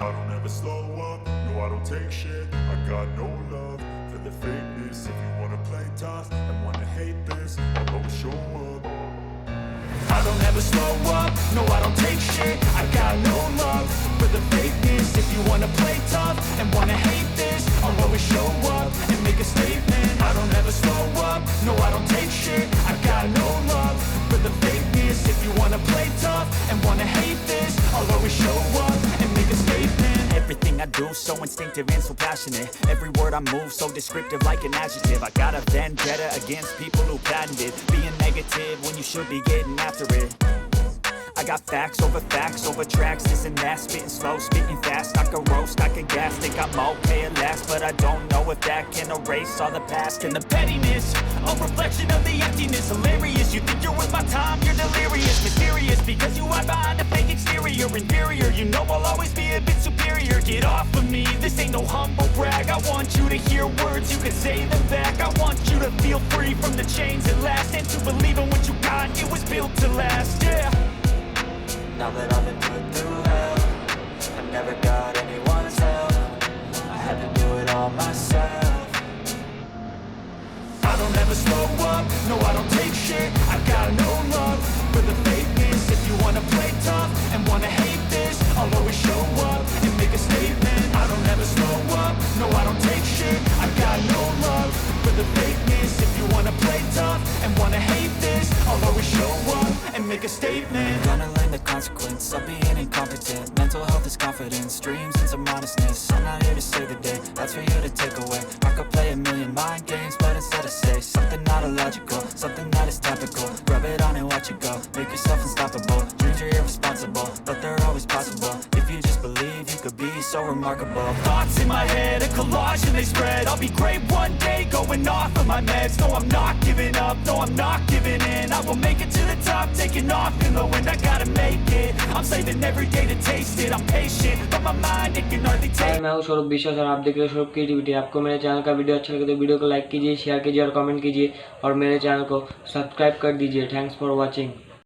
I don't ever slow up, no I don't take shit. I got no love for the fakeness. If you wanna play tough and wanna hate this, I'll always show up. I don't ever slow up, no I don't take shit. I got no love for the fakeness. If you wanna play tough and wanna hate this, I'll always show up and make a statement. I don't ever slow up, no I don't take shit. I got no love for the fakeness. If you wanna play tough and wanna hate this, I'll always show up and make a statement. Everything I do so instinctive and so passionate. Every word I move so descriptive like an adjective. I got a vendetta against people who patented being negative when you should be getting after it. I got facts over tracks, this and that. Spitting slow, spitting fast, I can roast, I can gas. Think I'm okay at last, but I don't know if that can erase all the past. And the pettiness, a reflection of the emptiness. Hilarious, you think you're worth my time, you're delirious. Mysterious, because you hide behind a fake exterior. Inferior, you know I'll always be a bit superior. Get off of me, this ain't no humble brag. I want you to hear words, you can say them back. I want you to feel free from the chains at last, and to believe in what you got, it was built to last, yeah. Now that I've been put through hell, I never got anyone's help. I had to do it all myself. I don't ever slow up, no I don't take shit. I got no love for the fakeness. If you wanna play tough and wanna hate this, I'll always show up and make a statement. I don't ever slow up, no I don't take shit. I got no love for the fakeness. If you wanna play tough and wanna hate this, I'll always show up and make a statement. Gonna learn the consequence of being incompetent. Mental health is confidence, dreams and some honestness. I'm not here to save the day, that's for you to take away. I could play a million mind games, but instead I say something not illogical, something that is topical. Rub it on and watch it go, make yourself unstoppable. Dreams are irresponsible, but they're always possible. If you just believe, you could be so remarkable. Thoughts in my head, a collage and they spread. I'll be great one day, going off of my meds. No, I'm not giving up, no, I'm not giving in. I will make it to the top, taking off in the wind. I gotta make it, I'm saving every day to taste it. I'm patient, but my mind, it can hardly take. मैं हूं सौरभ विश्वास और आप देख रहे हैं Saurabh creativity. आपको मेरे चैनल का वीडियो अच्छा लगे तो वीडियो को लाइक कीजिए, शेयर कीजिए और कमेंट कीजिए और मेरे चैनल को सब्सक्राइब कर दीजिए। Thanks for watching.